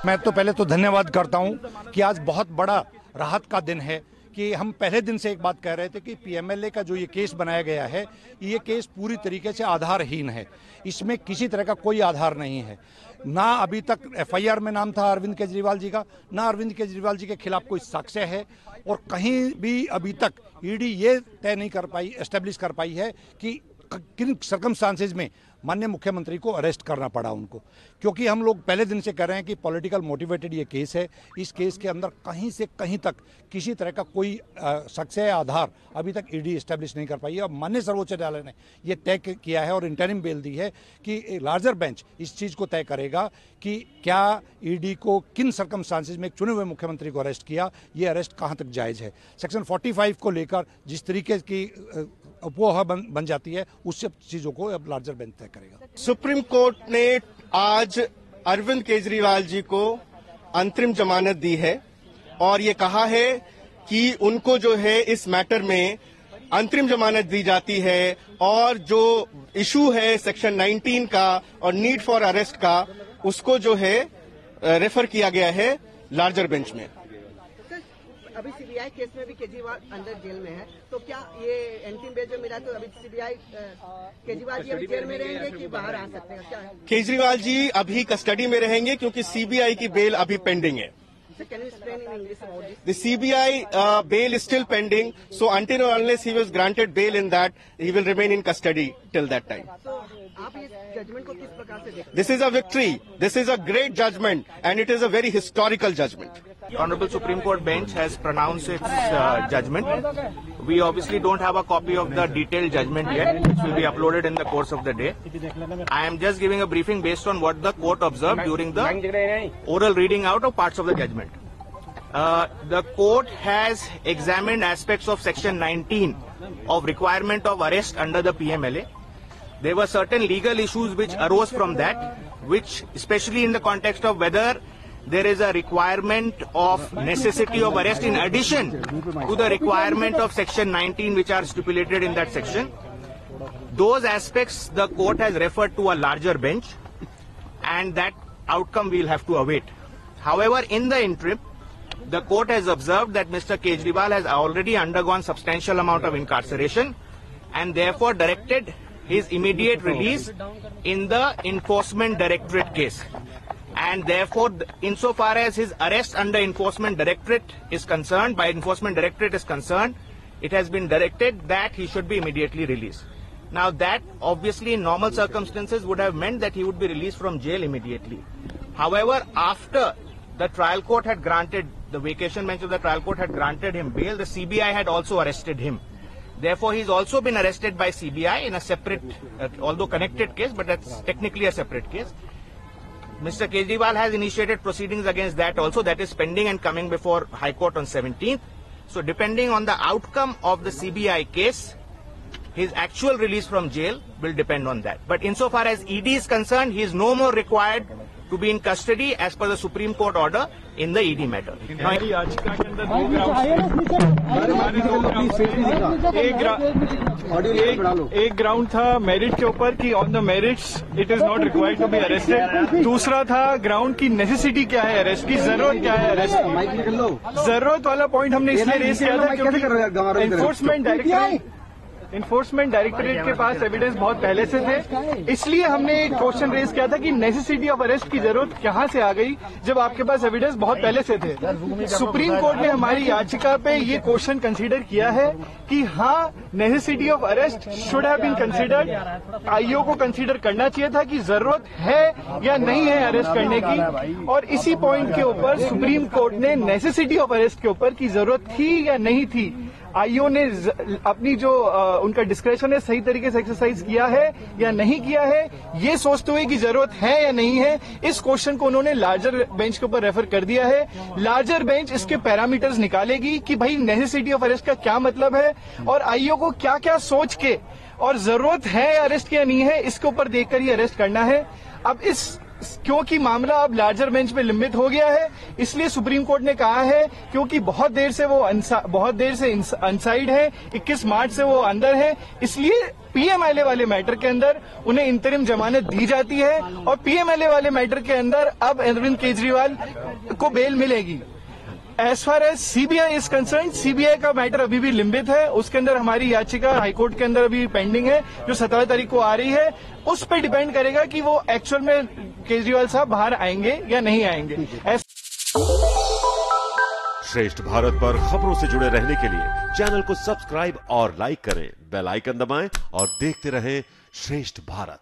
मैं तो पहले तो धन्यवाद करता हूं कि आज बहुत बड़ा राहत का दिन है कि हम पहले दिन से एक बात कह रहे थे कि पीएमएलए का जो ये केस बनाया गया है, ये केस पूरी तरीके से आधारहीन है। इसमें किसी तरह का कोई आधार नहीं है। ना अभी तक एफआईआर में नाम था अरविंद केजरीवाल जी का, ना अरविंद केजरीवाल जी के खिलाफ कोई साक्ष्य है, और कहीं भी अभी तक ईडी ये तय नहीं कर पाई, एस्टेब्लिश कर पाई है कि किन सर्कमस्टांसेस में माननीय मुख्यमंत्री को अरेस्ट करना पड़ा उनको। क्योंकि हम लोग पहले दिन से कह रहे हैं कि पॉलिटिकल मोटिवेटेड ये केस है। इस केस के अंदर कहीं से कहीं तक किसी तरह का कोई साक्ष्य आधार अभी तक ईडी एस्टेब्लिश नहीं कर पाई है। और माननीय सर्वोच्च न्यायालय ने ये तय किया है और इंटरिम बेल दी है कि लार्जर बेंच इस चीज़ को तय करेगा कि क्या ईडी को किन सर्कमस्टांसेस में एक चुने हुए मुख्यमंत्री को अरेस्ट किया, ये अरेस्ट कहाँ तक जायज़ है। सेक्शन 45 को लेकर जिस तरीके की अपोह बन जाती है, उस सब चीजों को अब लार्जर बेंच तय करेगा। सुप्रीम कोर्ट ने आज अरविंद केजरीवाल जी को अंतरिम जमानत दी है और ये कहा है कि उनको जो है इस मैटर में अंतरिम जमानत दी जाती है और जो इशू है सेक्शन 19 का और नीड फॉर अरेस्ट का, उसको जो है रेफर किया गया है लार्जर बेंच में। अभी सीबीआई केस में भी केजरीवाल अंदर जेल में है, तो क्या ये अंतिम बेल जो मिला तो अभी सीबीआई केजरीवाल जी अभी जेल में रहेंगे कि बाहर आ सकते हैं? क्या केजरीवाल जी अभी कस्टडी में रहेंगे क्योंकि सीबीआई की बेल अभी पेंडिंग है। Can you explain in English about this? The CBI bail is still pending, so until or unless he was granted bail in that, he will remain in custody till that time. So, आप इस judgement को किस प्रकार से देखते हैं? This is a victory. This is a great judgment, and it is a very historical judgment. The Honorable Supreme Court bench has pronounced its judgment. We obviously don't have a copy of the detailed judgment yet, which will be uploaded in the course of the day. I am just giving a briefing based on what the court observed during the oral reading out of parts of the judgment. The court has examined aspects of section 19 of requirement of arrest under the PMLA. There were certain legal issues which arose from that, which especially in the context of whether there is a requirement of necessity of arrest in addition to the requirement of section 19 which are stipulated in that section. Those aspects the court has referred to a larger bench, and that outcome we will have to await. However, in the interim, the court has observed that Mr. Kejriwal has already undergone substantial amount of incarceration and therefore directed his immediate release in the Enforcement Directorate case. And therefore, insofar as his arrest under Enforcement Directorate is concerned, by Enforcement Directorate is concerned, it has been directed that he should be immediately released. Now that obviously in normal circumstances would have meant that he would be released from jail immediately. However, after the trial court had granted, the vacation bench of the trial court had granted him bail, the CBI had also arrested him. Therefore, he's also been arrested by CBI in a separate, although connected case, but that's technically a separate case. Mr. Kejriwal has initiated proceedings against that also. That is pending and coming before High Court on 17th. So depending on the outcome of the CBI case, his actual release from jail will depend on that. But insofar as ED is concerned, he is no more required to be in custody as per the Supreme Court order in the ED matter. एक ground था merit के ऊपर कि on the merits it is not required to be arrested. दूसरा था ground की necessity क्या है अरेस्ट की, जरूरत क्या है अरेस्ट की। जरूरत वाला पॉइंट हमने इसलिए रेज किया था क्योंकि इन्फोर्समेंट डायरेक्टरेट के पास एविडेंस बहुत पहले से थे, इसलिए हमने एक क्वेश्चन रेज किया था कि नेसेसिटी ऑफ अरेस्ट की जरूरत कहां से आ गई जब आपके पास एविडेंस बहुत पहले से थे। सुप्रीम कोर्ट ने हमारी याचिका पे ये क्वेश्चन कंसीडर किया है कि हाँ, necessity of arrest should have been considered. IO को कंसीडर करना चाहिए था कि जरूरत है या नहीं है अरेस्ट करने की, और इसी पॉइंट के ऊपर सुप्रीम कोर्ट ने नेसेसिटी ऑफ अरेस्ट के ऊपर की जरूरत थी या नहीं थी, आईओ ने अपनी जो उनका डिस्क्रेशन है सही तरीके से एक्सरसाइज किया है या नहीं किया है, ये सोचते हुए कि जरूरत है या नहीं है, इस क्वेश्चन को उन्होंने लार्जर बेंच के ऊपर रेफर कर दिया है। लार्जर बेंच इसके पैरामीटर्स निकालेगी कि भाई नेसेसिटी ऑफ अरेस्ट का क्या मतलब है और आईओ को क्या क्या सोच के और जरूरत है अरेस्ट की या नहीं है, इसके ऊपर देखकर ही अरेस्ट करना है। अब क्योंकि मामला अब लार्जर बेंच में लंबित हो गया है, इसलिए सुप्रीम कोर्ट ने कहा है क्योंकि बहुत देर से अनसाइड है, 21 मार्च से वो अंदर है, इसलिए पीएमएलए वाले मैटर के अंदर उन्हें इंतरिम जमानत दी जाती है और पीएमएलए वाले मैटर के अंदर अब अरविंद केजरीवाल को बेल मिलेगी। As far as CBI is concerned, CBI का मैटर अभी भी लिंबित है, उसके अंदर हमारी याचिका हाईकोर्ट के अंदर अभी पेंडिंग है जो 17 तारीख को आ रही है। उस पर डिपेंड करेगा कि वो एक्चुअल में केजरीवाल साहब बाहर आएंगे या नहीं आएंगे। श्रेष्ठ भारत पर खबरों से जुड़े रहने के लिए चैनल को सब्सक्राइब और लाइक करें, बेल आइकन दबाएं और देखते रहें श्रेष्ठ भारत।